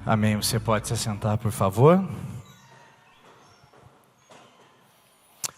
Amém. Você pode se assentar, por favor.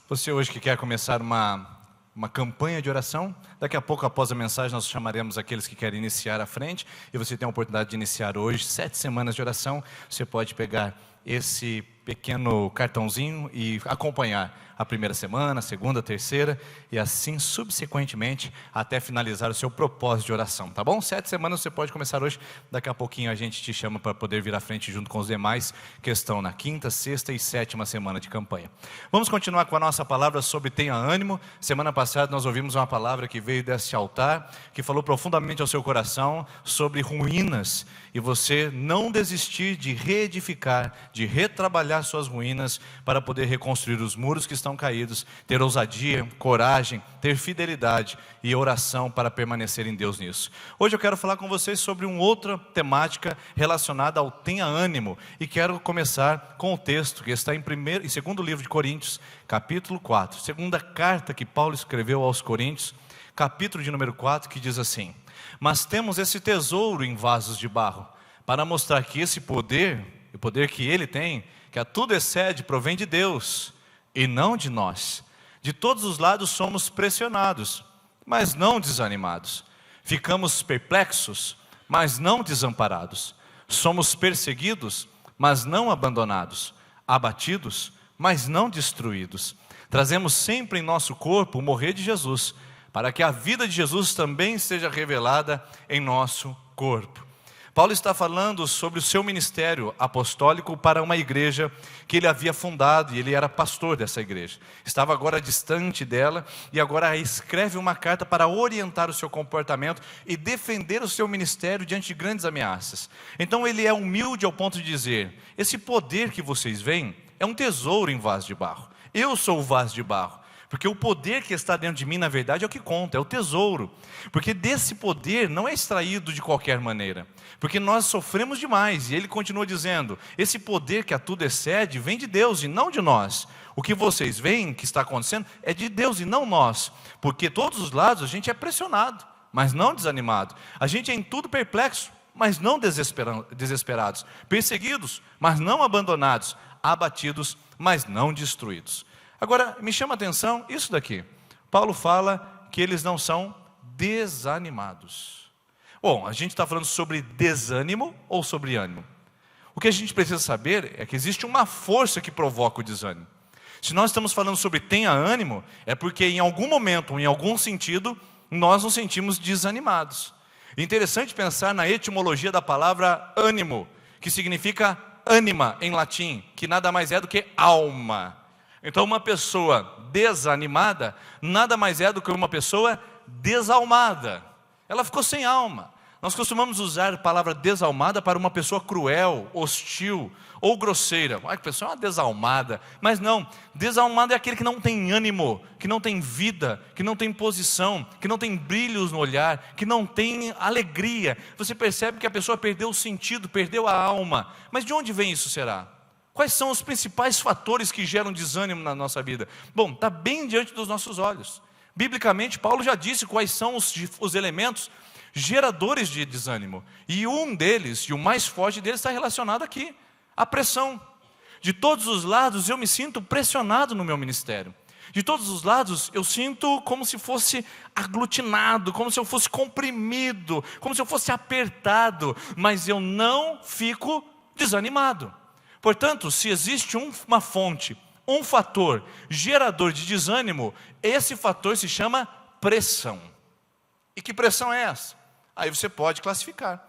Você hoje que quer começar uma campanha de oração, daqui a pouco, após a mensagem, nós chamaremos aqueles que querem iniciar à frente, e você tem a oportunidade de iniciar hoje 7 semanas de oração. Você pode pegar esse pequeno cartãozinho e acompanhar a primeira semana, a segunda, a terceira, e assim subsequentemente, até finalizar o seu propósito de oração, tá bom? 7 semanas você pode começar hoje, daqui a pouquinho a gente te chama para poder vir à frente junto com os demais que estão na quinta, sexta e sétima semana de campanha. Vamos continuar com a nossa palavra sobre tenha ânimo. Semana passada nós ouvimos uma palavra que veio desse altar, que falou profundamente ao seu coração sobre ruínas, e você não desistir de reedificar, de retrabalhar suas ruínas para poder reconstruir os muros que estão caídos, ter ousadia, coragem, ter fidelidade e oração para permanecer em Deus nisso. Hoje eu quero falar com vocês sobre uma outra temática relacionada ao tenha ânimo, e quero começar com o texto que está em segundo livro de Coríntios, capítulo 4, segunda carta que Paulo escreveu aos Coríntios, capítulo de número 4, que diz assim: mas temos esse tesouro em vasos de barro, para mostrar que esse poder, o poder que ele tem, que a tudo excede, provém de Deus e não de nós. De todos os lados somos pressionados, mas não desanimados. Ficamos perplexos, mas não desamparados. Somos perseguidos, mas não abandonados. Abatidos, mas não destruídos. Trazemos sempre em nosso corpo o morrer de Jesus, para que a vida de Jesus também seja revelada em nosso corpo. Paulo está falando sobre o seu ministério apostólico para uma igreja que ele havia fundado, e ele era pastor dessa igreja. Estava agora distante dela, e agora escreve uma carta para orientar o seu comportamento e defender o seu ministério diante de grandes ameaças. Então ele é humilde ao ponto de dizer: esse poder que vocês veem é um tesouro em vaso de barro. Eu sou o vaso de barro. Porque o poder que está dentro de mim, na verdade, é o que conta, é o tesouro. Porque desse poder não é extraído de qualquer maneira. Porque nós sofremos demais. E ele continua dizendo: esse poder que a tudo excede vem de Deus e não de nós. O que vocês veem que está acontecendo é de Deus e não nós. Porque todos os lados a gente é pressionado, mas não desanimado. A gente é em tudo perplexo, mas não desesperados. Perseguidos, mas não abandonados. Abatidos, mas não destruídos. Agora, me chama a atenção isso daqui. Paulo fala que eles não são desanimados. Bom, a gente está falando sobre desânimo ou sobre ânimo? O que a gente precisa saber é que existe uma força que provoca o desânimo. Se nós estamos falando sobre tenha ânimo, é porque em algum momento, ou em algum sentido, nós nos sentimos desanimados. É interessante pensar na etimologia da palavra ânimo, que significa ânima em latim, que nada mais é do que alma. Então uma pessoa desanimada nada mais é do que uma pessoa desalmada. Ela ficou sem alma. Nós costumamos usar a palavra desalmada para uma pessoa cruel, hostil ou grosseira. A pessoa é uma desalmada. Mas não, desalmado é aquele que não tem ânimo, que não tem vida, que não tem posição, que não tem brilhos no olhar, que não tem alegria. Você percebe que a pessoa perdeu o sentido, perdeu a alma. Mas de onde vem isso, será? Quais são os principais fatores que geram desânimo na nossa vida? Bom, está bem diante dos nossos olhos. Biblicamente, Paulo já disse quais são os elementos geradores de desânimo. E um deles, e o mais forte deles, está relacionado aqui: a pressão. De todos os lados eu me sinto pressionado no meu ministério. De todos os lados eu sinto como se fosse aglutinado, como se eu fosse comprimido, como se eu fosse apertado, mas eu não fico desanimado. Portanto, se existe uma fonte, um fator gerador de desânimo, esse fator se chama pressão. E que pressão é essa? Aí você pode classificar.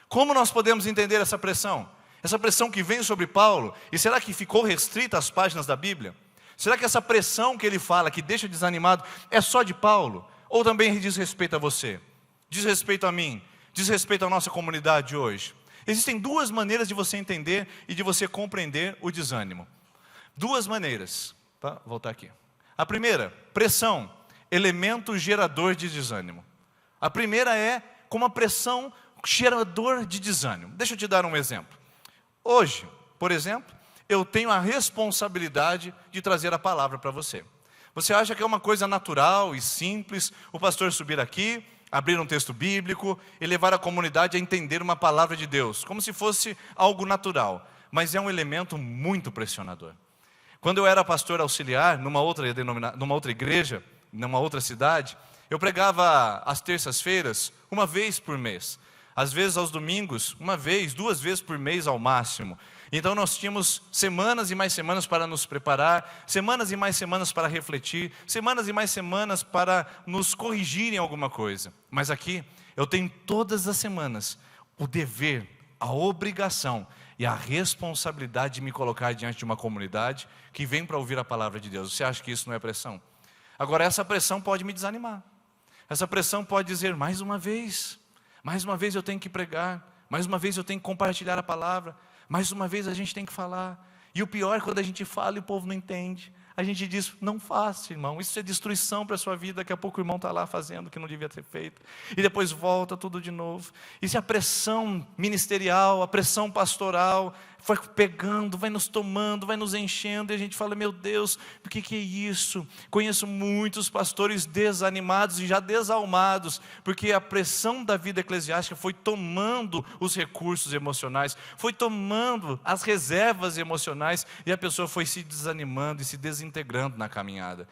Como nós podemos entender essa pressão? Essa pressão que vem sobre Paulo, e será que ficou restrita às páginas da Bíblia? Será que essa pressão que ele fala, que deixa desanimado, é só de Paulo? Ou também diz respeito a você? Diz respeito a mim? Diz respeito à nossa comunidade hoje? Existem duas maneiras de você entender e de você compreender o desânimo. Duas maneiras. Vou voltar aqui. A primeira, pressão, elemento gerador de desânimo. A primeira é como a pressão gerador de desânimo. Deixa eu te dar um exemplo. Hoje, por exemplo, eu tenho a responsabilidade de trazer a palavra para você. Você acha que é uma coisa natural e simples o pastor subir aqui abrir um texto bíblico e levar a comunidade a entender uma palavra de Deus, como se fosse algo natural, mas é um elemento muito pressionador. Quando eu era pastor auxiliar numa outra igreja, numa outra cidade, eu pregava às terças-feiras, uma vez por mês. Às vezes aos domingos, uma vez, 2 vezes por mês ao máximo. Então nós tínhamos semanas e mais semanas para nos preparar, semanas e mais semanas para refletir, semanas e mais semanas para nos corrigir em alguma coisa. Mas aqui, eu tenho todas as semanas o dever, a obrigação e a responsabilidade de me colocar diante de uma comunidade que vem para ouvir a palavra de Deus. Você acha que isso não é pressão? Agora, essa pressão pode me desanimar. Essa pressão pode dizer, mais uma vez eu tenho que pregar, mais uma vez eu tenho que compartilhar a palavra, mais uma vez a gente tem que falar. E o pior é quando a gente fala e o povo não entende. A gente diz, não faça, irmão, isso é destruição para a sua vida. Daqui a pouco o irmão está lá fazendo o que não devia ter feito. E depois volta tudo de novo. E se a pressão ministerial, a pressão pastoral vai pegando, vai nos tomando, vai nos enchendo, e a gente fala, meu Deus, o que é isso? Conheço muitos pastores desanimados e já desalmados, porque a pressão da vida eclesiástica foi tomando os recursos emocionais, foi tomando as reservas emocionais, e a pessoa foi se desanimando e se desintegrando na caminhada.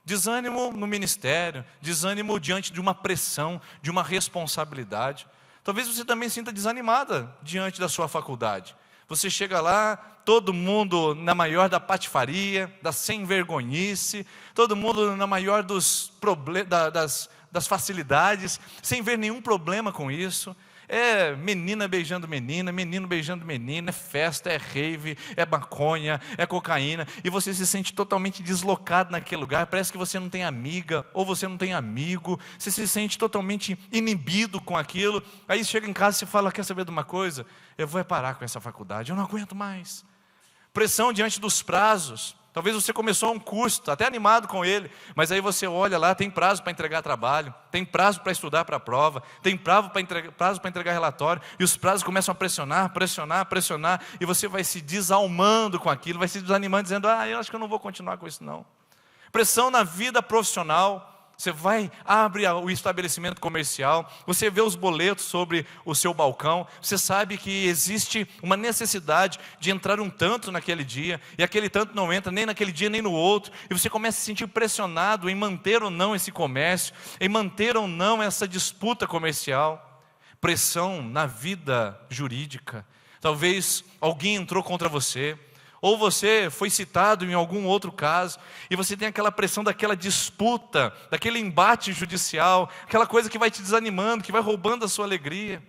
Desânimo no ministério, desânimo diante de uma pressão, de uma responsabilidade. Talvez você também sinta desanimada diante da sua faculdade. Você chega lá, todo mundo na maior da patifaria, da sem-vergonhice, todo mundo na maior das facilidades, sem ver nenhum problema com isso. É menina beijando menina, menino beijando menina, é festa, é rave, é maconha, é cocaína, e você se sente totalmente deslocado naquele lugar, parece que você não tem amiga, ou você não tem amigo, você se sente totalmente inibido com aquilo. Aí chega em casa e você fala, quer saber de uma coisa? Eu vou parar com essa faculdade, eu não aguento mais. Pressão diante dos prazos. Talvez você começou um curso, está até animado com ele, mas aí você olha lá, tem prazo para entregar trabalho, tem prazo para estudar para a prova, tem prazo para entregar relatório, e os prazos começam a pressionar, e você vai se desalmando com aquilo, vai se desanimando, dizendo, eu acho que eu não vou continuar com isso não. Pressão na vida profissional. Você abre o estabelecimento comercial, você vê os boletos sobre o seu balcão, você sabe que existe uma necessidade de entrar um tanto naquele dia, e aquele tanto não entra nem naquele dia nem no outro, e você começa a se sentir pressionado em manter ou não esse comércio, em manter ou não essa disputa comercial. Pressão na vida jurídica. Talvez alguém entrou contra você, ou você foi citado em algum outro caso, e você tem aquela pressão daquela disputa, daquele embate judicial, aquela coisa que vai te desanimando, que vai roubando a sua alegria.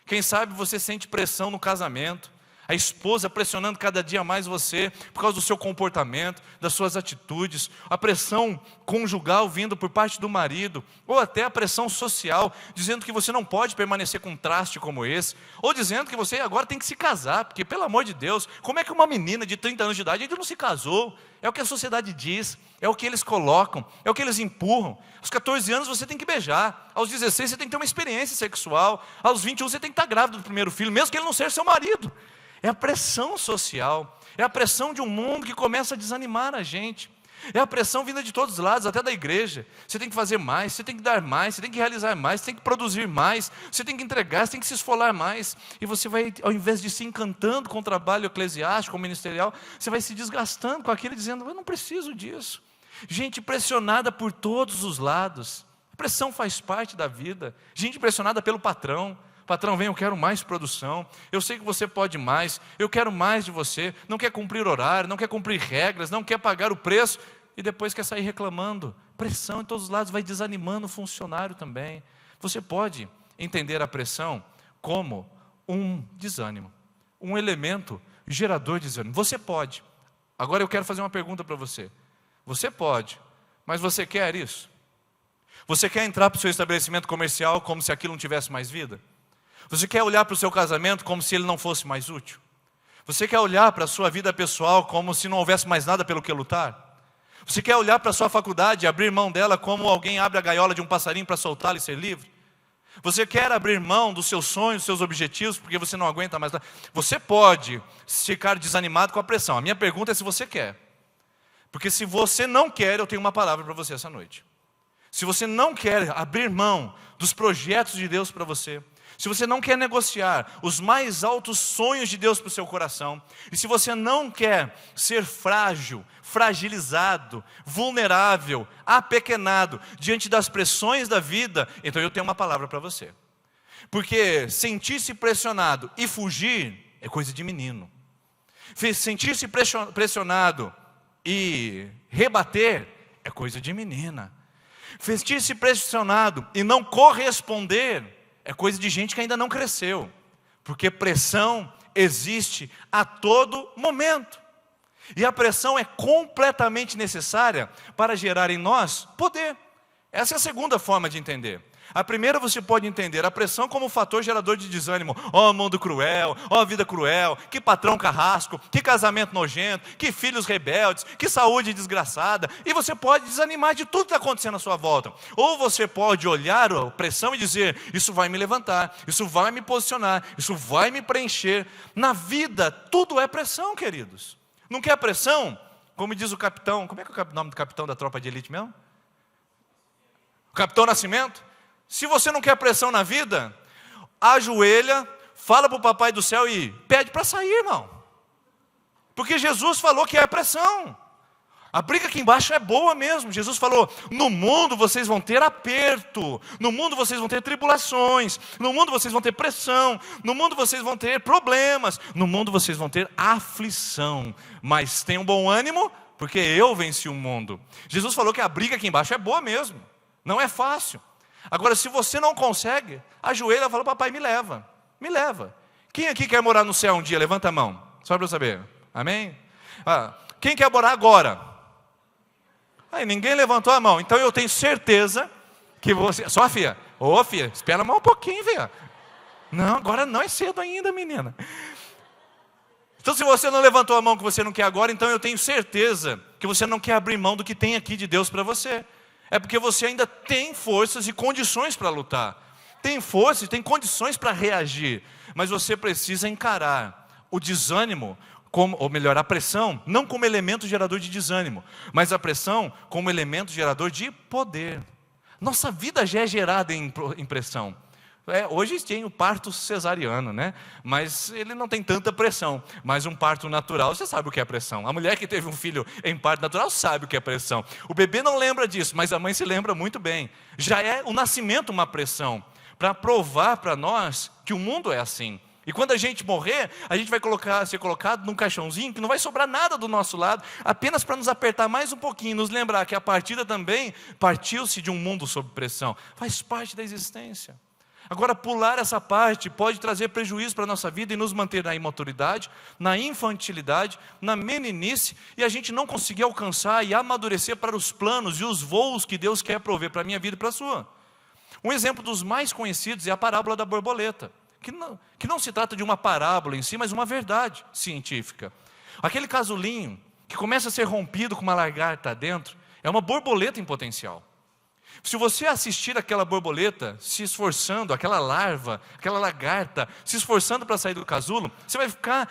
Quem sabe você sente pressão no casamento, a esposa pressionando cada dia mais você, por causa do seu comportamento, das suas atitudes, a pressão conjugal vindo por parte do marido, ou até a pressão social, dizendo que você não pode permanecer com um traste como esse, ou dizendo que você agora tem que se casar, porque pelo amor de Deus, como é que uma menina de 30 anos de idade ainda não se casou? É o que a sociedade diz, é o que eles colocam, é o que eles empurram. Aos 14 anos você tem que beijar, aos 16 você tem que ter uma experiência sexual, aos 21 você tem que estar grávida do primeiro filho, mesmo que ele não seja seu marido. É a pressão social, é a pressão de um mundo que começa a desanimar a gente. É a pressão vinda de todos os lados, até da igreja. Você tem que fazer mais, você tem que dar mais, você tem que realizar mais, você tem que produzir mais, você tem que entregar, você tem que se esfolar mais. E você vai, ao invés de se encantando com o trabalho eclesiástico ou ministerial, você vai se desgastando com aquilo, dizendo, eu não preciso disso. Gente pressionada por todos os lados. A pressão faz parte da vida. Gente pressionada pelo patrão. Patrão, vem, eu quero mais produção, eu sei que você pode mais, eu quero mais de você, não quer cumprir horário, não quer cumprir regras, não quer pagar o preço, e depois quer sair reclamando. Pressão em todos os lados vai desanimando o funcionário também. Você pode entender a pressão como um desânimo, um elemento gerador de desânimo. Você pode. Agora eu quero fazer uma pergunta para você. Você pode, mas você quer isso? Você quer entrar para o seu estabelecimento comercial como se aquilo não tivesse mais vida? Você quer olhar para o seu casamento como se ele não fosse mais útil? Você quer olhar para a sua vida pessoal como se não houvesse mais nada pelo que lutar? Você quer olhar para a sua faculdade e abrir mão dela como alguém abre a gaiola de um passarinho para soltá-lo e ser livre? Você quer abrir mão dos seus sonhos, dos seus objetivos, porque você não aguenta mais? Você pode ficar desanimado com a pressão. A minha pergunta é se você quer. Porque se você não quer, eu tenho uma palavra para você essa noite. se você não quer abrir mão dos projetos de Deus para você, se você não quer negociar os mais altos sonhos de Deus para o seu coração, e se você não quer ser frágil, fragilizado, vulnerável, apequenado diante das pressões da vida, então eu tenho uma palavra para você. Porque sentir-se pressionado e fugir é coisa de menino. Sentir-se pressionado e rebater é coisa de menina. Sentir-se pressionado e não corresponder é coisa de gente que ainda não cresceu. Porque pressão existe a todo momento. E a pressão é completamente necessária para gerar em nós poder. Essa é a segunda forma de entender. A primeira, você pode entender a pressão como um fator gerador de desânimo. Ó, mundo cruel, ó, vida cruel, que patrão carrasco, que casamento nojento, que filhos rebeldes, que saúde desgraçada. E você pode desanimar de tudo que está acontecendo à sua volta. Ou você pode olhar a pressão e dizer: isso vai me levantar, isso vai me posicionar, isso vai me preencher. Na vida, tudo é pressão, queridos. Não quer pressão? Como diz o capitão, como é que é o nome do capitão da tropa de elite mesmo? O Capitão Nascimento? Se você não quer pressão na vida, ajoelha, fala para o papai do céu e pede para sair, irmão. Porque Jesus falou que é pressão. A briga aqui embaixo é boa mesmo. Jesus falou: no mundo vocês vão ter aperto, no mundo vocês vão ter tribulações, no mundo vocês vão ter pressão, no mundo vocês vão ter problemas, no mundo vocês vão ter aflição. Mas tenham bom ânimo, porque eu venci o mundo. Jesus falou que a briga aqui embaixo é boa mesmo, não é fácil. Agora, se você não consegue, ajoelha e fala: papai, me leva, me leva. Quem aqui quer morar no céu um dia? Levanta a mão, só para eu saber. Amém? Quem quer morar agora? Aí, ninguém levantou a mão. Então eu tenho certeza que você... Só filha, ô filha, espera mais um pouquinho, filha. Não, agora não é cedo ainda, menina. Então, se você não levantou a mão que você não quer agora, então eu tenho certeza que você não quer abrir mão do que tem aqui de Deus para você. É porque você ainda tem forças e condições para lutar. Tem forças e tem condições para reagir. Mas você precisa encarar o desânimo, ou melhor, a pressão, não como elemento gerador de desânimo, mas a pressão como elemento gerador de poder. Nossa vida já é gerada em pressão. Hoje tem o parto cesariano, né? Mas ele não tem tanta pressão. Mas um parto natural, você sabe o que é pressão. A mulher que teve um filho em parto natural sabe o que é pressão. O bebê não lembra disso, mas a mãe se lembra muito bem. Já é o nascimento uma pressão, para provar para nós que o mundo é assim. E quando a gente morrer, a gente vai ser colocado num caixãozinho que não vai sobrar nada do nosso lado, apenas para nos apertar mais um pouquinho, nos lembrar que a partida também partiu-se de um mundo sob pressão. Faz parte da existência. Agora, pular essa parte pode trazer prejuízo para a nossa vida e nos manter na imaturidade, na infantilidade, na meninice, e a gente não conseguir alcançar e amadurecer para os planos e os voos que Deus quer prover para a minha vida e para a sua. Um exemplo dos mais conhecidos é a parábola da borboleta, que não se trata de uma parábola em si, mas uma verdade científica. Aquele casulinho que começa a ser rompido com uma lagarta dentro, é uma borboleta em potencial. Se você assistir aquela borboleta se esforçando, aquela larva, aquela lagarta, se esforçando para sair do casulo, você vai ficar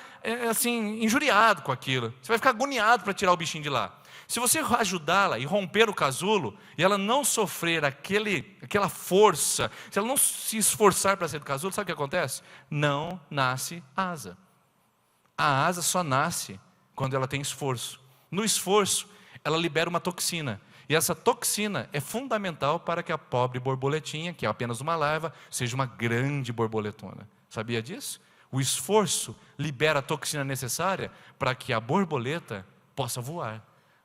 assim, injuriado com aquilo. Você vai ficar agoniado para tirar o bichinho de lá. Se você ajudá-la e romper o casulo, e ela não sofrer aquela força, se ela não se esforçar para sair do casulo, sabe o que acontece? Não nasce asa. A asa só nasce quando ela tem esforço. No esforço, ela libera uma toxina. E essa toxina é fundamental para que a pobre borboletinha, que é apenas uma larva, seja uma grande borboletona. Sabia disso? O esforço libera a toxina necessária para que a borboleta possa voar.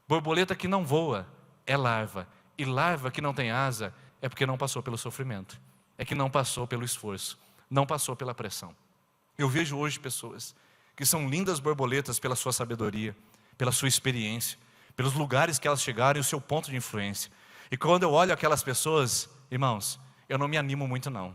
Borboleta que não voa é larva. E larva que não tem asa é porque não passou pelo sofrimento. É que não passou pelo esforço. Não passou pela pressão. Eu vejo hoje pessoas que são lindas borboletas pela sua sabedoria, pela sua experiência, pelos lugares que elas chegaram e o seu ponto de influência. E quando eu olho aquelas pessoas, irmãos, eu não me animo muito não.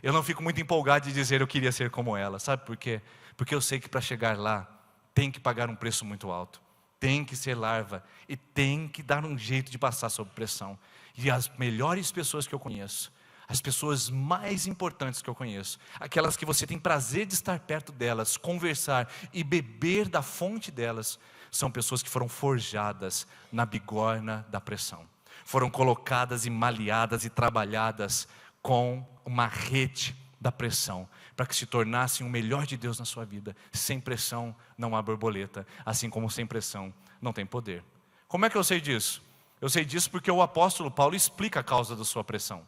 Eu não fico muito empolgado de dizer eu queria ser como ela. Sabe por quê? Porque eu sei que para chegar lá, tem que pagar um preço muito alto. Tem que ser larva e tem que dar um jeito de passar sob pressão. E as melhores pessoas que eu conheço, as pessoas mais importantes que eu conheço, aquelas que você tem prazer de estar perto delas, conversar e beber da fonte delas, são pessoas que foram forjadas na bigorna da pressão. foram colocadas e malhadas e trabalhadas com uma rede da pressão, para que se tornassem o melhor de Deus na sua vida. Sem pressão não há borboleta, assim como sem pressão não tem poder. Como é que eu sei disso? Eu sei disso porque o apóstolo Paulo explica a causa da sua pressão.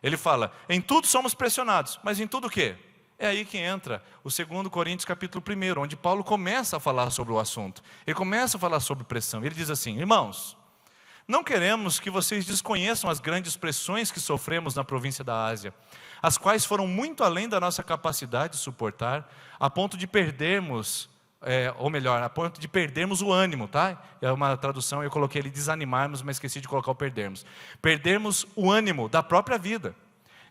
Ele fala, em tudo somos pressionados, mas em tudo o quê? É aí que entra o 2 Coríntios capítulo 1, onde Paulo começa a falar sobre o assunto. Ele começa a falar sobre pressão. Ele diz assim, irmãos, não queremos que vocês desconheçam as grandes pressões que sofremos na província da Ásia, as quais foram muito além da nossa capacidade de suportar, a ponto de perdermos, a ponto de perdermos o ânimo, tá? É uma tradução, eu coloquei ali desanimarmos, mas esqueci de colocar o perdermos. Perdermos o ânimo da própria vida.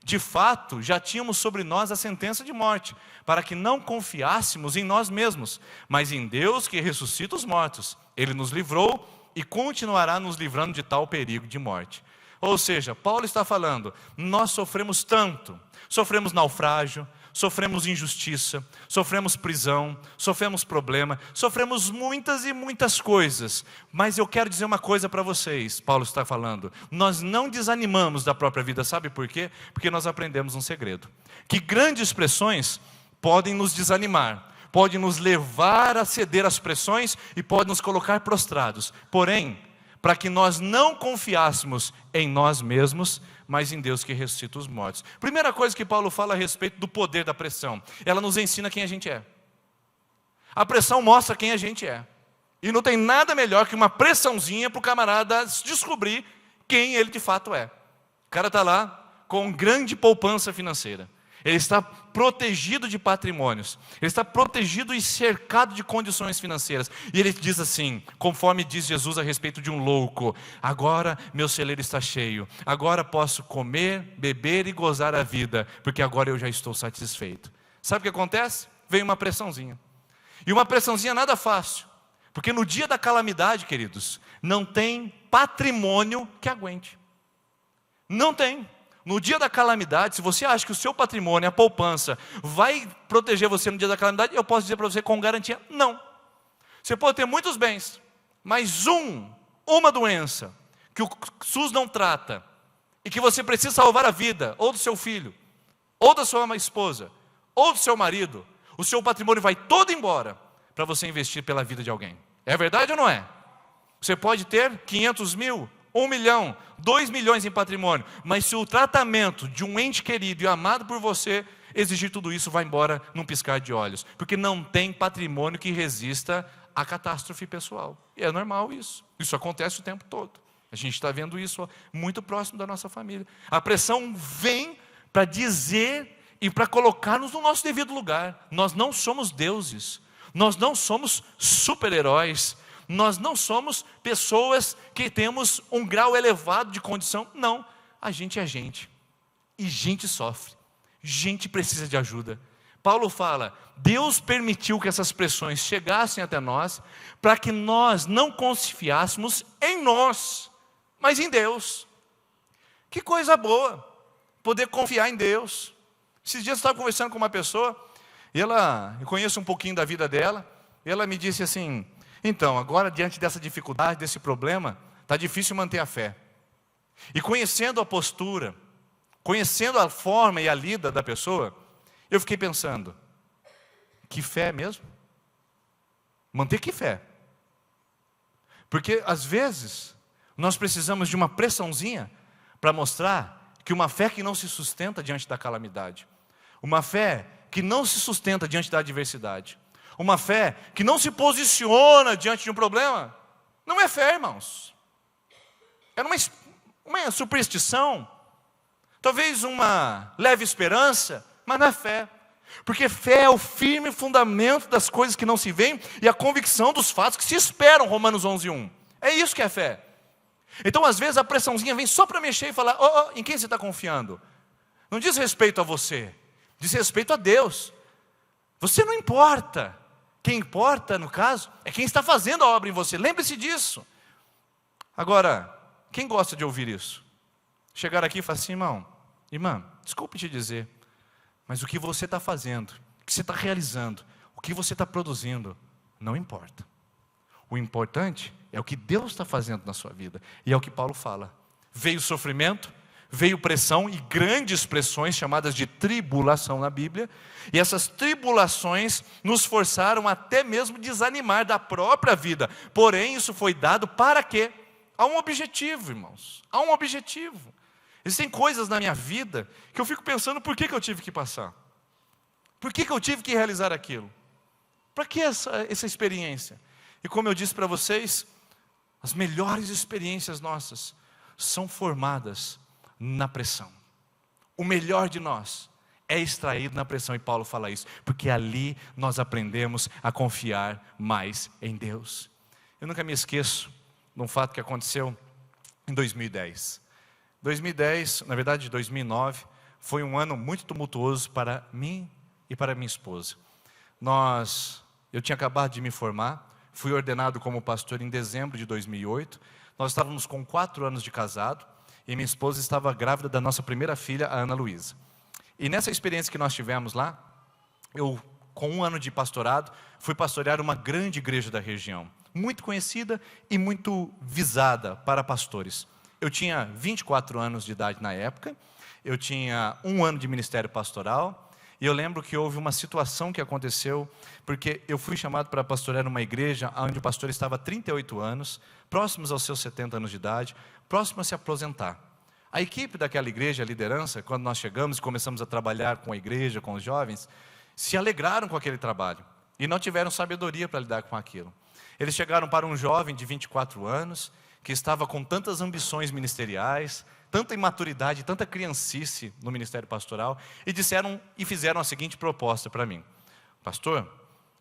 De fato, já tínhamos sobre nós a sentença de morte, para que não confiássemos em nós mesmos, mas em Deus que ressuscita os mortos. Ele nos livrou e continuará nos livrando de tal perigo de morte. Ou seja, Paulo está falando, nós sofremos tanto, sofremos naufrágio, sofremos injustiça, sofremos prisão, sofremos problema, sofremos muitas e muitas coisas. Mas eu quero dizer uma coisa para vocês, Paulo está falando, nós não desanimamos da própria vida, sabe por quê? Porque nós aprendemos um segredo, que grandes pressões podem nos desanimar, podem nos levar a ceder às pressões e podem nos colocar prostrados. Porém, para que nós não confiássemos em nós mesmos, mas em Deus que ressuscita os mortos. Primeira coisa que Paulo fala a respeito do poder da pressão, ela nos ensina quem a gente é. A pressão mostra quem a gente é. E não tem nada melhor que uma pressãozinha para o camarada descobrir quem ele de fato é. O cara está lá com grande poupança financeira. Ele está protegido de patrimônios. Ele está protegido e cercado de condições financeiras. E ele diz assim, conforme diz Jesus a respeito de um louco: agora meu celeiro está cheio. Agora posso comer, beber e gozar a vida, porque agora eu já estou satisfeito. Sabe o que acontece? Vem uma pressãozinha. E uma pressãozinha nada fácil. Porque no dia da calamidade, queridos, não tem patrimônio que aguente. Não tem. No dia da calamidade, se você acha que o seu patrimônio, a poupança, vai proteger você no dia da calamidade, eu posso dizer para você com garantia, não. Você pode ter muitos bens, mas uma doença, que o SUS não trata, e que você precisa salvar a vida, ou do seu filho, ou da sua esposa, ou do seu marido, o seu patrimônio vai todo embora, para você investir pela vida de alguém. É verdade ou não é? Você pode ter 500 mil, 1 milhão, 2 milhões em patrimônio, mas se o tratamento de um ente querido e amado por você exigir tudo isso, vai embora num piscar de olhos, porque não tem patrimônio que resista à catástrofe pessoal. E é normal isso. Isso acontece o tempo todo. A gente está vendo isso muito próximo da nossa família. A pressão vem para dizer e para colocar-nos no nosso devido lugar. Nós não somos deuses, nós não somos super-heróis, nós não somos pessoas que temos um grau elevado de condição. Não, a gente é gente. E gente sofre. Gente precisa de ajuda. Paulo fala, Deus permitiu que essas pressões chegassem até nós, para que nós não confiássemos em nós, mas em Deus. Que coisa boa, poder confiar em Deus. Esses dias eu estava conversando com uma pessoa, e eu conheço um pouquinho da vida dela, e ela me disse assim, então, agora diante dessa dificuldade, desse problema, está difícil manter a fé. E conhecendo a postura, conhecendo a forma e a lida da pessoa, eu fiquei pensando, que fé mesmo? Manter que fé? Porque às vezes, nós precisamos de uma pressãozinha para mostrar que uma fé que não se sustenta diante da calamidade, uma fé que não se sustenta diante da adversidade, uma fé que não se posiciona diante de um problema, não é fé, irmãos. É uma superstição, talvez uma leve esperança, mas não é fé. Porque fé é o firme fundamento das coisas que não se veem e a convicção dos fatos que se esperam, Romanos 11:1. É isso que é fé. Então, às vezes, a pressãozinha vem só para mexer e falar, em quem você está confiando? Não diz respeito a você, diz respeito a Deus. Você não importa. Quem importa, no caso, é quem está fazendo a obra em você. Lembre-se disso. Agora, quem gosta de ouvir isso? Chegar aqui e falar assim, irmã, desculpe te dizer, mas o que você está fazendo, o que você está realizando, o que você está produzindo, não importa. O importante é o que Deus está fazendo na sua vida. E é o que Paulo fala. veio sofrimento, veio pressão e grandes pressões chamadas de tribulação na Bíblia. E essas tribulações nos forçaram até mesmo desanimar da própria vida. Porém, isso foi dado para quê? Há um objetivo, irmãos. Há um objetivo. Existem coisas na minha vida que eu fico pensando por que eu tive que passar. Por que eu tive que realizar aquilo? Para que essa experiência? E como eu disse para vocês, as melhores experiências nossas são formadas na pressão. O melhor de nós é extraído na pressão, e Paulo fala isso, porque ali nós aprendemos a confiar mais em Deus. Eu nunca me esqueço de um fato que aconteceu em 2010. 2010, na verdade 2009, foi um ano muito tumultuoso para mim e para minha esposa. Eu tinha acabado de me formar, fui ordenado como pastor em dezembro de 2008, nós estávamos com 4 anos de casado, e minha esposa estava grávida da nossa primeira filha, a Ana Luísa. E nessa experiência que nós tivemos lá, eu, com 1 ano de pastorado, fui pastorear uma grande igreja da região, muito conhecida e muito visada para pastores. Eu tinha 24 anos de idade na época, eu tinha 1 ano de ministério pastoral, e eu lembro que houve uma situação que aconteceu, porque eu fui chamado para pastorear uma igreja onde o pastor estava há 38 anos, próximos aos seus 70 anos de idade, próximo a se aposentar. A equipe daquela igreja, a liderança, quando nós chegamos e começamos a trabalhar com a igreja, com os jovens, se alegraram com aquele trabalho e não tiveram sabedoria para lidar com aquilo. Eles chegaram para um jovem de 24 anos, que estava com tantas ambições ministeriais, tanta imaturidade, tanta criancice no ministério pastoral, e disseram e fizeram a seguinte proposta para mim: pastor,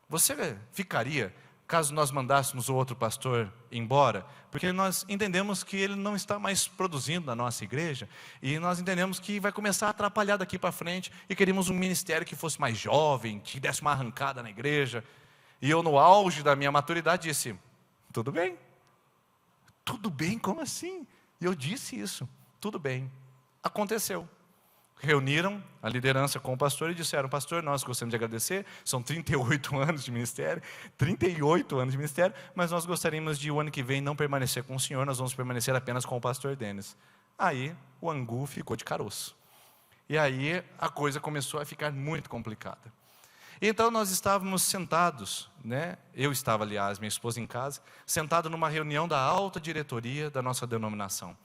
você ficaria caso nós mandássemos o outro pastor embora? Porque nós entendemos que ele não está mais produzindo na nossa igreja, e nós entendemos que vai começar a atrapalhar daqui para frente, e queríamos um ministério que fosse mais jovem, que desse uma arrancada na igreja. E eu, no auge da minha maturidade, disse: tudo bem. Tudo bem? Como assim? E eu disse isso, tudo bem. Aconteceu. Reuniram a liderança com o pastor e disseram: pastor, nós gostaríamos de agradecer, são 38 anos de ministério, 38 anos de ministério, mas nós gostaríamos de o ano que vem não permanecer com o senhor, nós vamos permanecer apenas com o pastor Denis. Aí o angu ficou de caroço. E aí a coisa começou a ficar muito complicada. Então nós estávamos sentados, eu estava, aliás, minha esposa em casa, sentado numa reunião da alta diretoria da nossa denominação.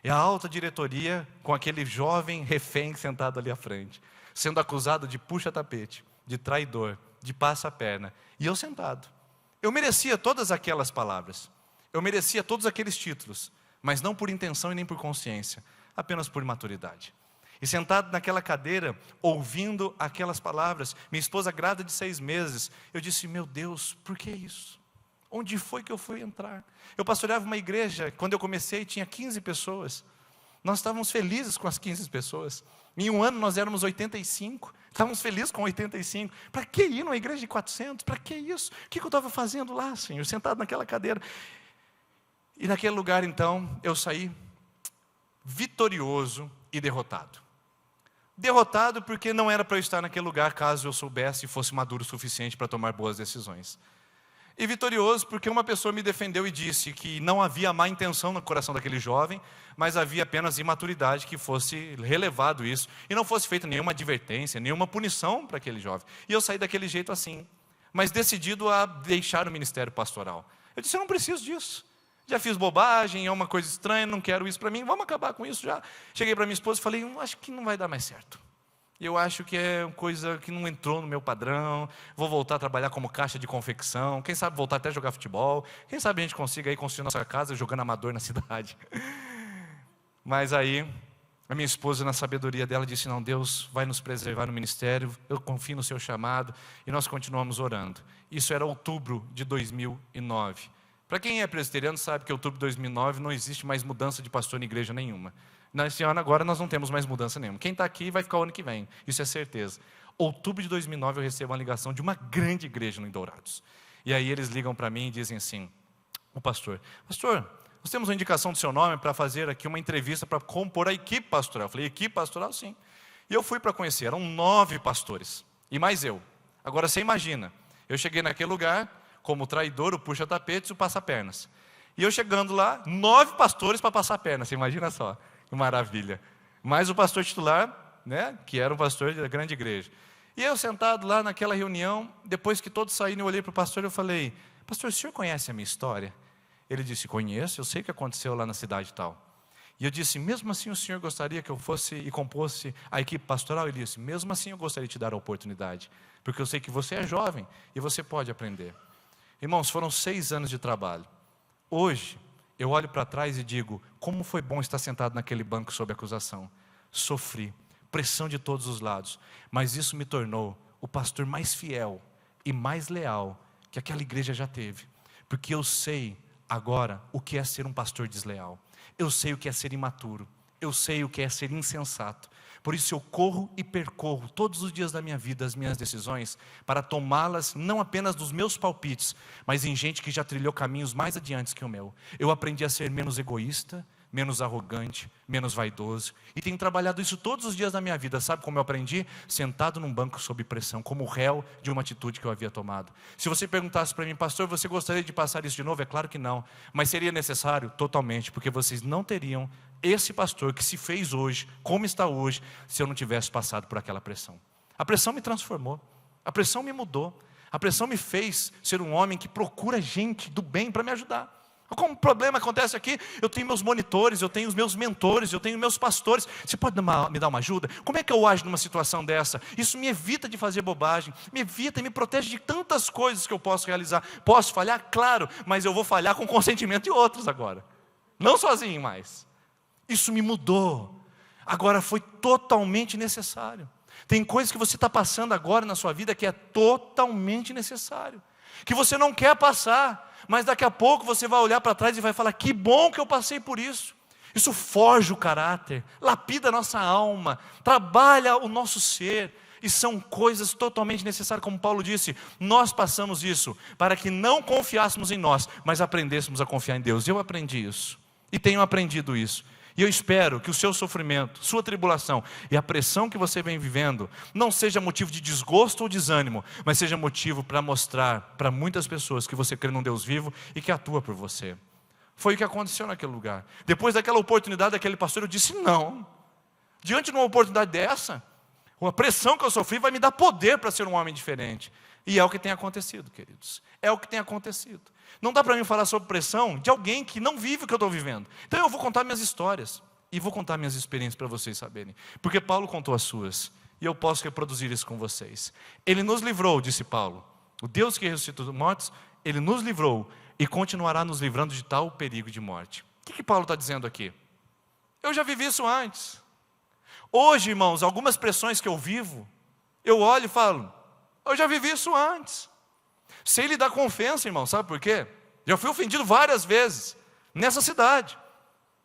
E a alta diretoria, com aquele jovem refém sentado ali à frente, sendo acusado de puxa-tapete, de traidor, de passa-perna, e eu sentado. Eu merecia todas aquelas palavras, eu merecia todos aqueles títulos, mas não por intenção e nem por consciência, apenas por maturidade. E sentado naquela cadeira, ouvindo aquelas palavras, minha esposa grávida de 6 meses, eu disse: meu Deus, por que isso? Onde foi que eu fui entrar? Eu pastoreava uma igreja, quando eu comecei tinha 15 pessoas, nós estávamos felizes com as 15 pessoas, em 1 ano nós éramos 85, estávamos felizes com 85, para que ir numa igreja de 400? Para que isso? O que eu estava fazendo lá, Senhor, sentado naquela cadeira? E naquele lugar então, eu saí vitorioso e derrotado. Derrotado porque não era para eu estar naquele lugar caso eu soubesse e fosse maduro o suficiente para tomar boas decisões. E vitorioso porque uma pessoa me defendeu e disse que não havia má intenção no coração daquele jovem, mas havia apenas imaturidade, que fosse relevado isso, e não fosse feita nenhuma advertência, nenhuma punição para aquele jovem. E eu saí daquele jeito assim, mas decidido a deixar o ministério pastoral. Eu disse: eu não preciso disso. Já fiz bobagem, é uma coisa estranha, não quero isso para mim, vamos acabar com isso já. Cheguei para minha esposa e falei: acho que não vai dar mais certo. Eu acho que é uma coisa que não entrou no meu padrão, vou voltar a trabalhar como caixa de confecção, quem sabe voltar até a jogar futebol, quem sabe a gente consiga aí construir nossa casa jogando amador na cidade. Mas aí, a minha esposa, na sabedoria dela, disse: não, Deus vai nos preservar no ministério, eu confio no seu chamado, e nós continuamos orando. Isso era outubro de 2009. Para quem é presbiteriano sabe que em outubro de 2009 não existe mais mudança de pastor em igreja nenhuma. Nesse ano agora nós não temos mais mudança nenhuma. Quem está aqui vai ficar o ano que vem, isso é certeza. Outubro de 2009 eu recebo uma ligação de uma grande igreja no Dourados. E aí eles ligam para mim e dizem assim: o pastor, nós temos uma indicação do seu nome para fazer aqui uma entrevista para compor a equipe pastoral. Eu falei: equipe pastoral? Sim. E eu fui para conhecer, eram 9 pastores, e mais eu. Agora você imagina, eu cheguei naquele lugar como o traidor, o puxa-tapetes e o passa-pernas. E eu chegando lá, 9 pastores para passar a perna, você imagina só, que maravilha. Mais o pastor titular, né, que era um pastor da grande igreja. E eu sentado lá naquela reunião, depois que todos saíram, eu olhei para o pastor e eu falei, pastor, o senhor conhece a minha história? Ele disse, conheço, eu sei o que aconteceu lá na cidade e tal. E eu disse, mesmo assim o senhor gostaria que eu fosse e compôsse a equipe pastoral? Ele disse, mesmo assim eu gostaria de te dar a oportunidade, porque eu sei que você é jovem e você pode aprender. Irmãos, foram 6 anos de trabalho. Hoje, eu olho para trás e digo, como foi bom estar sentado naquele banco sob acusação. Sofri, pressão de todos os lados, mas isso me tornou o pastor mais fiel e mais leal que aquela igreja já teve, porque eu sei agora o que é ser um pastor desleal, eu sei o que é ser imaturo, eu sei o que é ser insensato. Por isso eu corro e percorro todos os dias da minha vida as minhas decisões para tomá-las não apenas dos meus palpites, mas em gente que já trilhou caminhos mais adiantes que o meu. Eu aprendi a ser menos egoísta, menos arrogante, menos vaidoso, e tenho trabalhado isso todos os dias da minha vida. Sabe como eu aprendi? Sentado num banco sob pressão, como réu de uma atitude que eu havia tomado. Se você perguntasse para mim, pastor, você gostaria de passar isso de novo? É claro que não, mas seria necessário? Totalmente, porque vocês não teriam esse pastor que se fez hoje, como está hoje, se eu não tivesse passado por aquela pressão. A pressão me transformou, a pressão me mudou, a pressão me fez ser um homem que procura gente do bem para me ajudar. Como o problema acontece aqui, eu tenho meus monitores, eu tenho os meus mentores, eu tenho meus pastores. Você pode me dar uma ajuda? Como é que eu ajo numa situação dessa? Isso me evita de fazer bobagem, me evita e me protege de tantas coisas que eu posso realizar. Posso falhar? Claro, mas eu vou falhar com o consentimento de outros agora, não sozinho mais. Isso me mudou, agora foi totalmente necessário. Tem coisas que você está passando agora na sua vida que é totalmente necessário, que você não quer passar, mas daqui a pouco você vai olhar para trás e vai falar, que bom que eu passei por isso. Isso forja o caráter, lapida a nossa alma, trabalha o nosso ser, e são coisas totalmente necessárias, como Paulo disse, nós passamos isso, para que não confiássemos em nós, mas aprendêssemos a confiar em Deus. Eu aprendi isso, e tenho aprendido isso. E eu espero que o seu sofrimento, sua tribulação e a pressão que você vem vivendo não seja motivo de desgosto ou desânimo, mas seja motivo para mostrar para muitas pessoas que você crê num Deus vivo e que atua por você. Foi o que aconteceu naquele lugar. Depois daquela oportunidade daquele pastor, eu disse não. Diante de uma oportunidade dessa, a pressão que eu sofri vai me dar poder para ser um homem diferente. E é o que tem acontecido, queridos. É o que tem acontecido. Não dá para mim falar sobre pressão de alguém que não vive o que eu estou vivendo. Então eu vou contar minhas histórias. E vou contar minhas experiências para vocês saberem. Porque Paulo contou as suas. E eu posso reproduzir isso com vocês. Ele nos livrou, disse Paulo. O Deus que ressuscitou dos mortos, Ele nos livrou. E continuará nos livrando de tal perigo de morte. O que Paulo está dizendo aqui? Eu já vivi isso antes. Hoje, irmãos, algumas pressões que eu vivo, eu olho e falo, eu já vivi isso antes. Sei lidar com ofensa, irmão, sabe por quê? Já fui ofendido várias vezes, nessa cidade,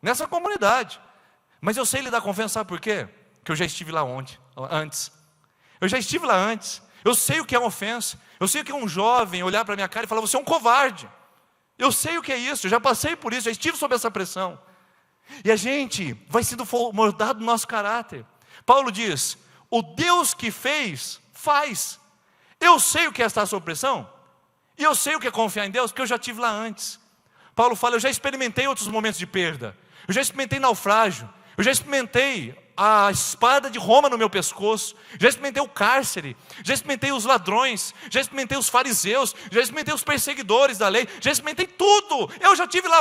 nessa comunidade. Mas eu sei lidar com ofensa, sabe por quê? Porque eu já estive lá antes. Eu já estive lá antes. Eu sei o que é uma ofensa. Eu sei o que é um jovem olhar para a minha cara e falar, você é um covarde. Eu sei o que é isso, eu já passei por isso, já estive sob essa pressão. E a gente vai sendo moldado no nosso caráter. Paulo diz, o Deus que fez, faz. Eu sei o que é estar sob pressão. E eu sei o que é confiar em Deus, porque eu já estive lá antes. Paulo fala, eu já experimentei outros momentos de perda. Eu já experimentei naufrágio. Eu já experimentei a espada de Roma no meu pescoço. Já experimentei o cárcere. Já experimentei os ladrões. Já experimentei os fariseus. Já experimentei os perseguidores da lei. Já experimentei tudo. Eu já estive lá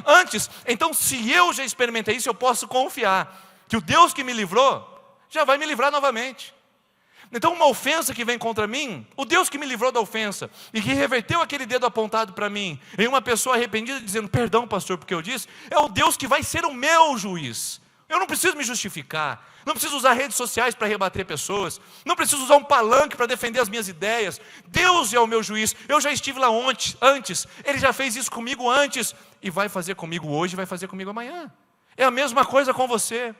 antes. Então, se eu já experimentei isso, eu posso confiar que o Deus que me livrou, já vai me livrar novamente. Então uma ofensa que vem contra mim, o Deus que me livrou da ofensa, e que reverteu aquele dedo apontado para mim, em uma pessoa arrependida dizendo, perdão pastor, porque eu disse, é o Deus que vai ser o meu juiz. Eu não preciso me justificar, não preciso usar redes sociais para rebater pessoas, não preciso usar um palanque para defender as minhas ideias. Deus é o meu juiz, eu já estive lá antes, Ele já fez isso comigo antes, e vai fazer comigo hoje, vai fazer comigo amanhã. É a mesma coisa com você.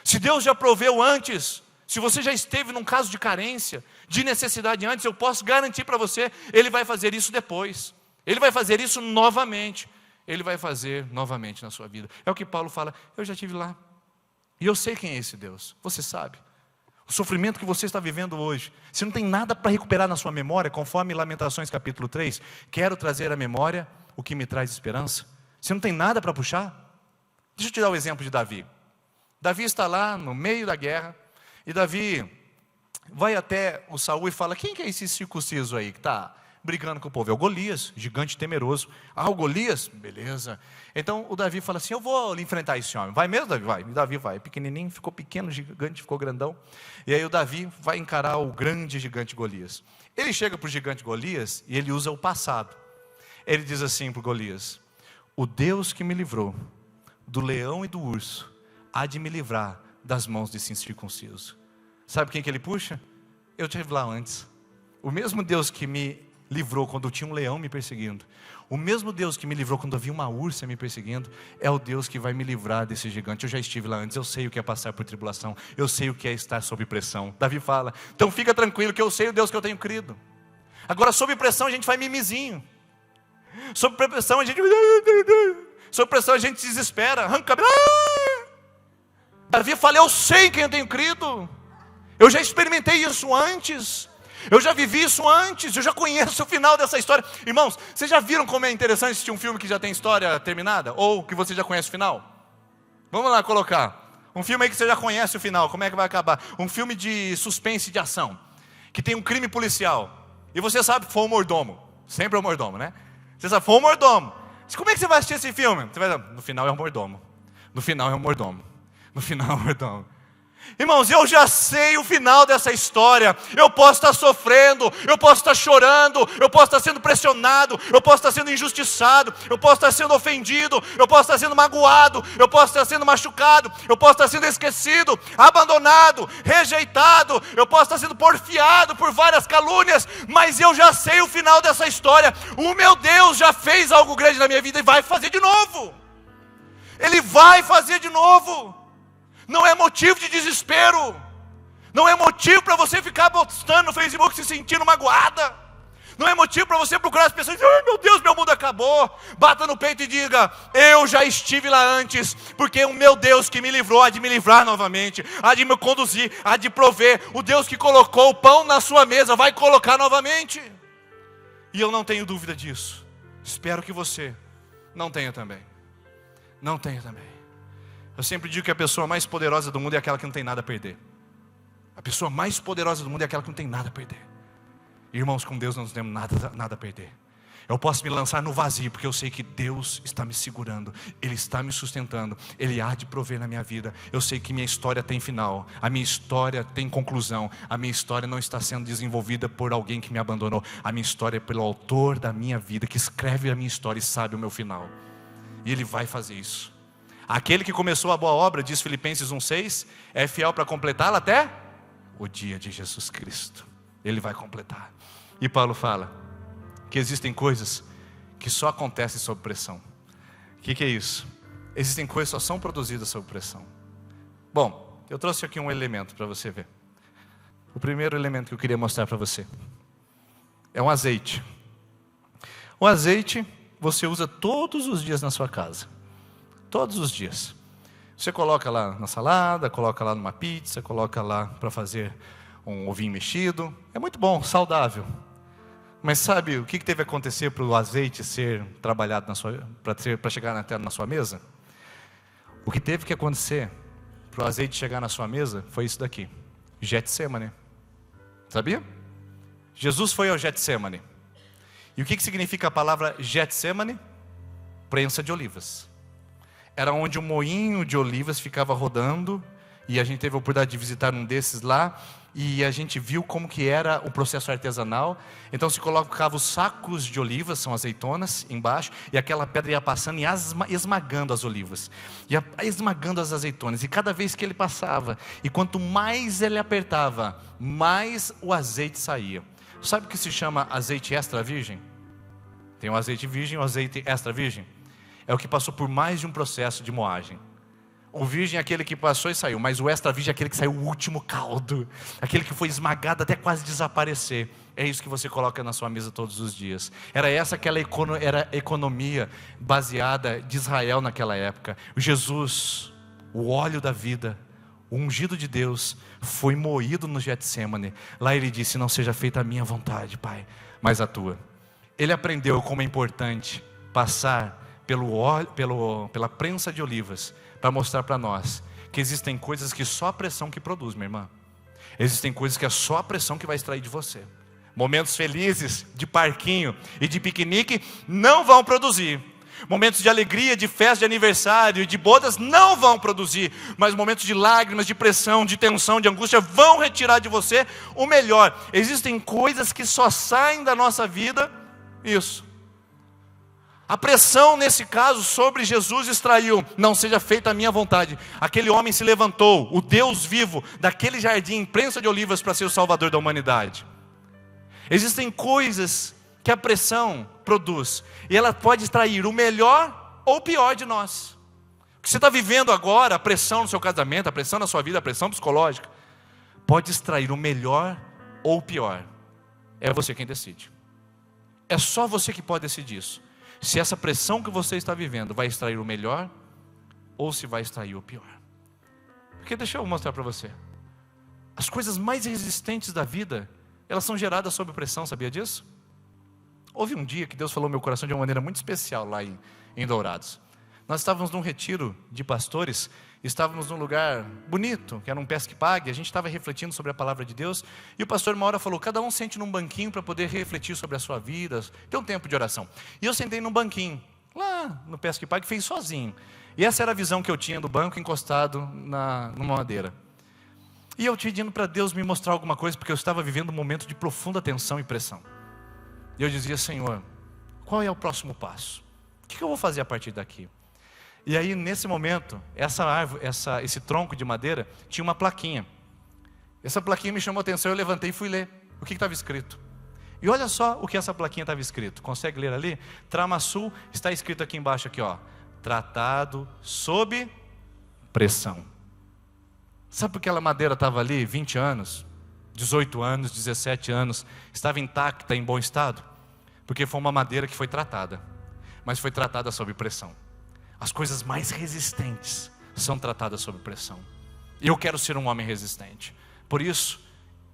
Se Deus já proveu antes, se você já esteve num caso de carência, de necessidade antes, eu posso garantir para você, Ele vai fazer isso depois. Ele vai fazer isso novamente. Ele vai fazer novamente na sua vida. É o que Paulo fala, eu já estive lá. E eu sei quem é esse Deus, você sabe. O sofrimento que você está vivendo hoje, se não tem nada para recuperar na sua memória, conforme Lamentações capítulo 3, quero trazer à memória o que me traz esperança. Você não tem nada para puxar? Deixa eu te dar o exemplo de Davi. Davi está lá no meio da guerra, e Davi vai até o Saul e fala: quem que é esse circunciso aí que está brigando com o povo? É o Golias, gigante temeroso. Ah, o Golias? Beleza. Então o Davi fala assim: eu vou enfrentar esse homem. Vai mesmo, Davi? Vai. E Davi vai. Pequenininho, ficou pequeno, gigante, ficou grandão. E aí o Davi vai encarar o grande gigante Golias. Ele chega para o gigante Golias e ele usa o passado. Ele diz assim para o Golias: o Deus que me livrou do leão e do urso há de me livrar das mãos desse incircunciso. Sabe quem que ele puxa? Eu estive lá antes. O mesmo Deus que me livrou quando tinha um leão me perseguindo, o mesmo Deus que me livrou quando havia uma ursa me perseguindo, é o Deus que vai me livrar desse gigante. Eu já estive lá antes, eu sei o que é passar por tribulação, eu sei o que é estar sob pressão. Davi fala: então fica tranquilo que eu sei o Deus que eu tenho crido. Agora sob pressão a gente faz mimizinho, sob pressão a gente desespera, arranca. Davi fala: eu sei quem eu tenho crido, eu já experimentei isso antes, eu já vivi isso antes, eu já conheço o final dessa história. Irmãos, vocês já viram como é interessante assistir um filme que já tem história terminada? Ou que você já conhece o final? Vamos lá colocar um filme aí que você já conhece o final, como é que vai acabar? Um filme de suspense, de ação, que tem um crime policial, e você sabe que foi o mordomo, sempre é o mordomo, né? Você sabe, foi o mordomo. Como é que você vai assistir esse filme? Você vai dizer: no final é o mordomo, no final é o mordomo, no final é o mordomo. Irmãos, eu já sei o final dessa história. Eu posso estar sofrendo, eu posso estar chorando, eu posso estar sendo pressionado, eu posso estar sendo injustiçado, eu posso estar sendo ofendido, eu posso estar sendo magoado, eu posso estar sendo machucado, eu posso estar sendo esquecido, abandonado, rejeitado, eu posso estar sendo porfiado por várias calúnias, mas eu já sei o final dessa história. O meu Deus já fez algo grande na minha vida e vai fazer de novo. Ele vai fazer de novo. Não é motivo de desespero, não é motivo para você ficar postando no Facebook se sentindo magoada, não é motivo para você procurar as pessoas e dizer: ai meu Deus, meu mundo acabou. Bata no peito e diga: eu já estive lá antes, porque o meu Deus que me livrou há de me livrar novamente, há de me conduzir, há de prover. O Deus que colocou o pão na sua mesa vai colocar novamente, e eu não tenho dúvida disso. Espero que você não tenha também. Não tenha também. Eu sempre digo que a pessoa mais poderosa do mundo é aquela que não tem nada a perder. A pessoa mais poderosa do mundo é aquela que não tem nada a perder. Irmãos, com Deus não temos nada a perder. Eu posso me lançar no vazio, porque eu sei que Deus está me segurando, Ele está me sustentando, Ele há de prover na minha vida. Eu sei que minha história tem final, a minha história tem conclusão, a minha história não está sendo desenvolvida por alguém que me abandonou. A minha história é pelo autor da minha vida, que escreve a minha história e sabe o meu final. E Ele vai fazer isso. Aquele que começou a boa obra, diz Filipenses 1,6, é fiel para completá-la até o dia de Jesus Cristo. Ele vai completar. E Paulo fala que existem coisas que só acontecem sob pressão. O que é isso? Existem coisas que só são produzidas sob pressão. Bom, eu trouxe aqui um elemento para você ver. O primeiro elemento que eu queria mostrar para você é um azeite. O azeite você usa todos os dias na sua casa. Todos os dias. Você coloca lá na salada, coloca lá numa pizza, coloca lá para fazer um ovinho mexido. É muito bom, saudável. Mas sabe o que teve que acontecer para o azeite ser trabalhado para chegar até na sua mesa? O que teve que acontecer para o azeite chegar na sua mesa foi isso daqui: Getsemane. Sabia? Jesus foi ao Getsemane. E o que significa a palavra Getsemane? Prensa de olivas. Era onde um moinho de olivas ficava rodando, e a gente teve a oportunidade de visitar um desses lá, e a gente viu como que era o processo artesanal. Então se colocava os sacos de olivas, são azeitonas, embaixo, e aquela pedra ia passando e esmagando as olivas, ia esmagando as azeitonas, e cada vez que ele passava, e quanto mais ele apertava, mais o azeite saía. Sabe o que se chama azeite extra virgem? Tem o azeite virgem e o azeite extra virgem. É o que passou por mais de um processo de moagem. O virgem é aquele que passou e saiu, mas o extra virgem é aquele que saiu o último caldo, aquele que foi esmagado até quase desaparecer. É isso que você coloca na sua mesa todos os dias. Era a economia baseada de Israel naquela época. O Jesus, o óleo da vida, o ungido de Deus, foi moído no Getsemane. Lá ele disse: não seja feita a minha vontade, Pai, mas a tua. Ele aprendeu como é importante passar pelo óleo, pela prensa de olivas, para mostrar para nós que existem coisas que só a pressão que produz, minha irmã. Existem coisas que é só a pressão que vai extrair de você. Momentos felizes de parquinho e de piquenique não vão produzir. Momentos de alegria, de festa de aniversário, de bodas não vão produzir. Mas momentos de lágrimas, de pressão, de tensão, de angústia vão retirar de você o melhor. Existem coisas que só saem da nossa vida, isso. A pressão nesse caso sobre Jesus extraiu: não seja feita a minha vontade. Aquele homem se levantou, o Deus vivo, daquele jardim, prensa de olivas, para ser o salvador da humanidade. Existem coisas que a pressão produz, e ela pode extrair o melhor ou o pior de nós. O que você está vivendo agora, a pressão no seu casamento, a pressão na sua vida, a pressão psicológica, pode extrair o melhor ou o pior. É você quem decide. É só você que pode decidir isso. Se essa pressão que você está vivendo vai extrair o melhor, ou se vai extrair o pior. Porque deixa eu mostrar para você. As coisas mais resistentes da vida, elas são geradas sob pressão, sabia disso? Houve um dia que Deus falou no meu coração de uma maneira muito especial lá em Dourados. Nós estávamos num retiro de pastores, estávamos num lugar bonito, que era um Pesque Pague, a gente estava refletindo sobre a palavra de Deus, e o pastor uma hora falou: cada um sente num banquinho para poder refletir sobre a sua vida, ter um tempo de oração. E eu sentei num banquinho, lá no Pesque Pague, fiz sozinho. E essa era a visão que eu tinha do banco encostado numa madeira. E eu pedindo para Deus me mostrar alguma coisa, porque eu estava vivendo um momento de profunda tensão e pressão. E eu dizia: Senhor, qual é o próximo passo? O que eu vou fazer a partir daqui? E aí, nesse momento, essa árvore, esse tronco de madeira tinha uma plaquinha. Essa plaquinha me chamou a atenção, eu levantei e fui ler o que estava escrito. E olha só o que essa plaquinha estava escrito. Consegue ler ali? Tramaçul, está escrito aqui embaixo, aqui, ó. Tratado sob pressão. Sabe por que aquela madeira estava ali 20 anos, 18 anos, 17 anos, estava intacta, em bom estado? Porque foi uma madeira que foi tratada, mas foi tratada sob pressão. As coisas mais resistentes são tratadas sob pressão. E eu quero ser um homem resistente. Por isso,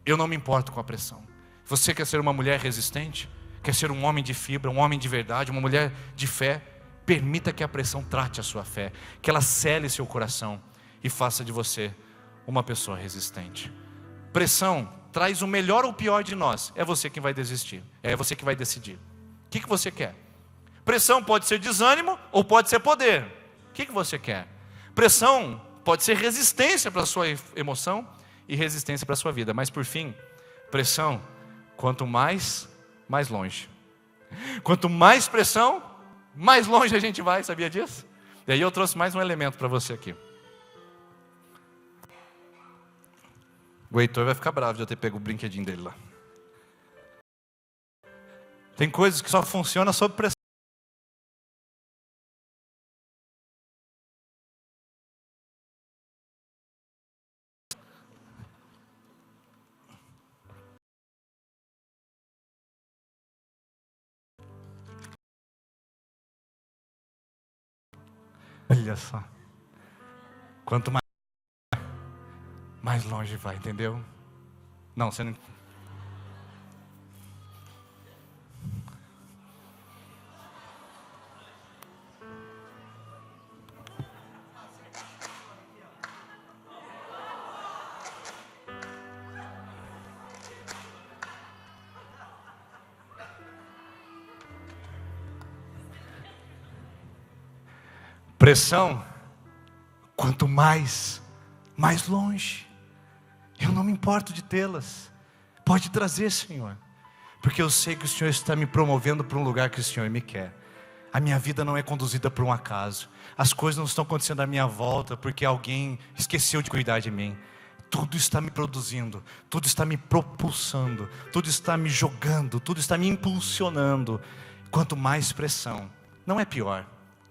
eu não me importo com a pressão. Você quer ser uma mulher resistente? Quer ser um homem de fibra, um homem de verdade, uma mulher de fé? Permita que a pressão trate a sua fé, que ela cele seu coração e faça de você uma pessoa resistente. Pressão traz o melhor ou o pior de nós. É você quem vai desistir. É você que vai decidir. O que você quer? Pressão pode ser desânimo ou pode ser poder. O que você quer? Pressão pode ser resistência para a sua emoção e resistência para a sua vida. Mas por fim, pressão, quanto mais longe. Quanto mais pressão, mais longe a gente vai, sabia disso? E aí eu trouxe mais um elemento para você aqui. O Heitor vai ficar bravo de eu ter pego o brinquedinho dele lá. Tem coisas que só funcionam sob pressão. Olha só. Quanto mais longe vai, entendeu? Não, você não... Pressão, quanto mais longe. Eu não me importo de tê-las. Pode trazer, Senhor, porque eu sei que o Senhor está me promovendo para um lugar que o Senhor me quer. A minha vida não é conduzida por um acaso. As coisas não estão acontecendo à minha volta porque alguém esqueceu de cuidar de mim. Tudo está me produzindo, tudo está me propulsando, tudo está me jogando, tudo está me impulsionando. Quanto mais pressão, não é pior,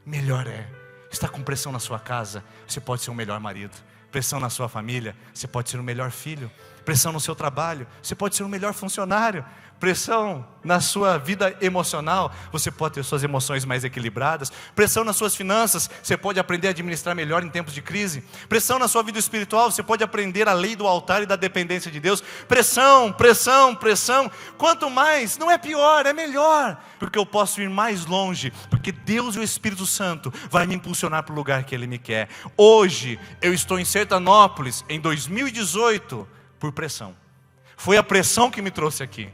melhor é. Está com pressão na sua casa, você pode ser um melhor marido. Pressão na sua família, você pode ser o melhor filho. Pressão no seu trabalho, você pode ser um melhor funcionário. Pressão na sua vida emocional, você pode ter suas emoções mais equilibradas. Pressão nas suas finanças, você pode aprender a administrar melhor em tempos de crise. Pressão na sua vida espiritual, você pode aprender a lei do altar e da dependência de Deus. Pressão, pressão, pressão. Quanto mais, não é pior, é melhor, porque eu posso ir mais longe, porque Deus e o Espírito Santo vai me impulsionar para o lugar que Ele me quer. Hoje, eu estou em Sertanópolis, em 2018, por pressão. Foi a pressão que me trouxe aqui.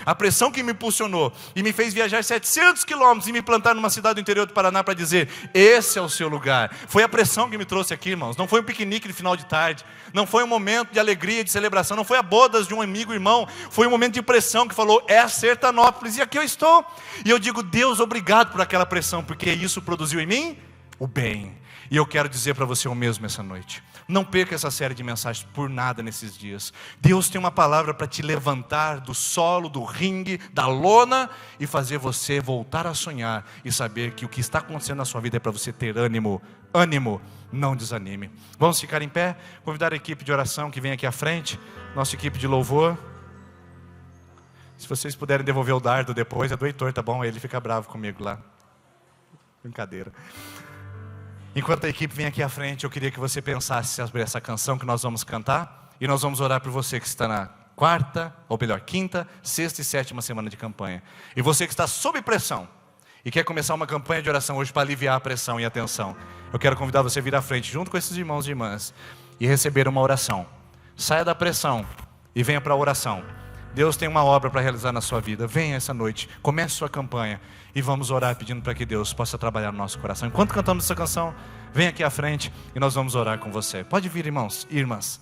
A pressão que me impulsionou e me fez viajar 700 quilômetros e me plantar numa cidade do interior do Paraná para dizer, esse é o seu lugar. Foi a pressão que me trouxe aqui, irmãos. Não foi um piquenique de final de tarde, não foi um momento de alegria, de celebração, não foi a bodas de um amigo, irmão. Foi um momento de pressão que falou, é Sertanópolis, e aqui eu estou. E eu digo, Deus, obrigado por aquela pressão, porque isso produziu em mim o bem. E eu quero dizer para você o mesmo essa noite. Não perca essa série de mensagens por nada nesses dias. Deus tem uma palavra para te levantar do solo, do ringue, da lona e fazer você voltar a sonhar e saber que o que está acontecendo na sua vida é para você ter ânimo. Ânimo, não desanime. Vamos ficar em pé, convidar a equipe de oração que vem aqui à frente, nossa equipe de louvor. Se vocês puderem devolver o dardo depois, é do Heitor, tá bom? Ele fica bravo comigo lá. Brincadeira. Enquanto a equipe vem aqui à frente, eu queria que você pensasse sobre essa canção que nós vamos cantar. E nós vamos orar por você que está na quarta, ou melhor, quinta, sexta e sétima semana de campanha. E você que está sob pressão e quer começar uma campanha de oração hoje para aliviar a pressão e a tensão. Eu quero convidar você a vir à frente, junto com esses irmãos e irmãs, e receber uma oração. Saia da pressão e venha para a oração. Deus tem uma obra para realizar na sua vida. Venha essa noite, comece sua campanha e vamos orar pedindo para que Deus possa trabalhar no nosso coração. Enquanto cantamos essa canção, vem aqui à frente e nós vamos orar com você. Pode vir, irmãos e irmãs.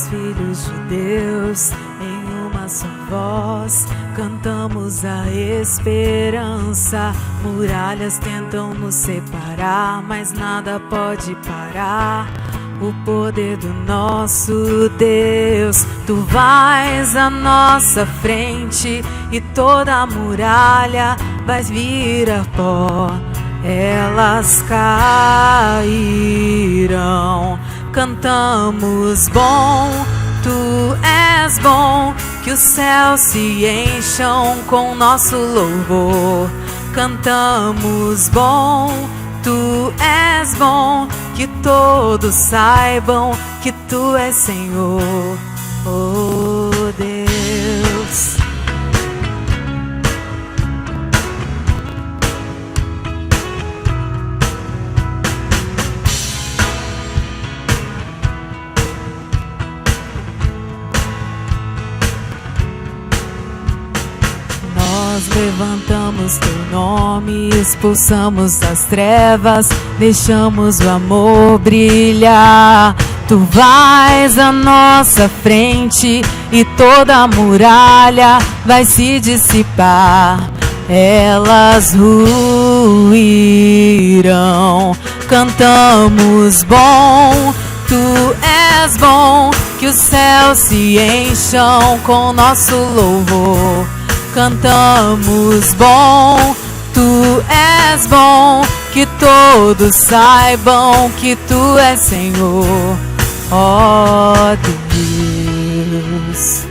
Filhos de Deus, em uma só voz, cantamos a esperança. Muralhas tentam nos separar, mas nada pode parar o poder do nosso Deus. Tu vais à nossa frente e toda a muralha vai virar pó. Elas cairão. Cantamos bom, tu és bom, que os céus se encham com nosso louvor. Cantamos bom, tu és bom, que todos saibam que tu és Senhor, oh Deus. Nós levantamos teu nome, expulsamos das trevas, deixamos o amor brilhar. Tu vais à nossa frente e toda a muralha vai se dissipar. Elas ruirão. Cantamos bom, tu és bom, que os céus se encham com nosso louvor. Cantamos bom, tu és bom, que todos saibam que tu és Senhor, ó Deus.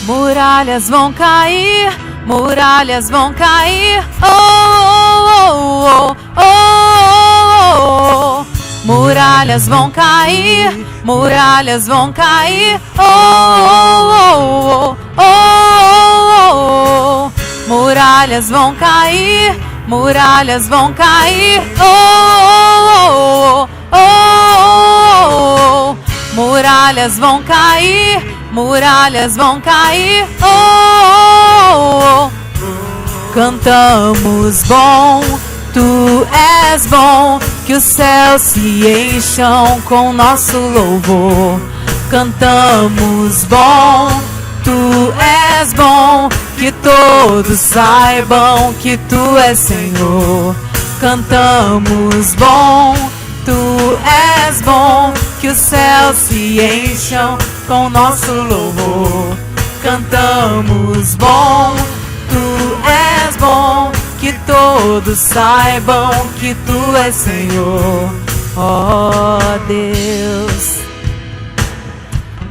Muralhas vão cair, muralhas vão cair, oh, oh, oh, oh, oh, oh. Muralhas vão cair, muralhas vão cair, oh, oh, oh, oh, oh, oh. muralhas vão cair, muralhas vão cair. Oh, oh, oh, oh, oh. Muralhas vão cair, muralhas vão cair. Oh, oh, oh. Cantamos bom, tu és bom, que os céus se encham com nosso louvor. Cantamos bom, tu és bom, que todos saibam que tu és Senhor. Cantamos bom, tu és bom, que os céus se encham com nosso louvor. Cantamos bom, tu és bom, que todos saibam que tu és Senhor. Ó Deus.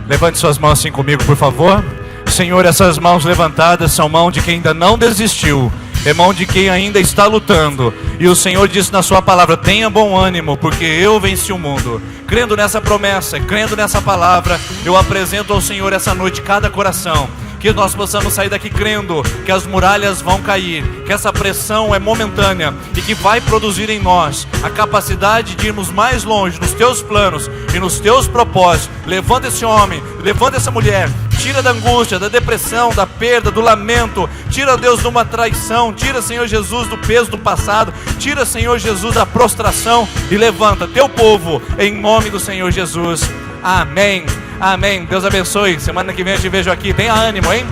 Levante suas mãos assim comigo, por favor. Senhor, essas mãos levantadas são mãos de quem ainda não desistiu. É mão de quem ainda está lutando. E o Senhor disse na sua palavra: tenha bom ânimo, porque eu venci o mundo. Crendo nessa promessa, crendo nessa palavra, eu apresento ao Senhor essa noite cada coração. Que nós possamos sair daqui crendo que as muralhas vão cair, que essa pressão é momentânea e que vai produzir em nós a capacidade de irmos mais longe nos teus planos e nos teus propósitos. Levanta esse homem, levanta essa mulher, tira da angústia, da depressão, da perda, do lamento, tira, Deus, de uma traição, tira, Senhor Jesus, do peso do passado, tira, Senhor Jesus, da prostração e levanta teu povo em nome do Senhor Jesus. Amém. Amém. Deus abençoe. Semana que vem eu te vejo aqui. Tenha ânimo, hein?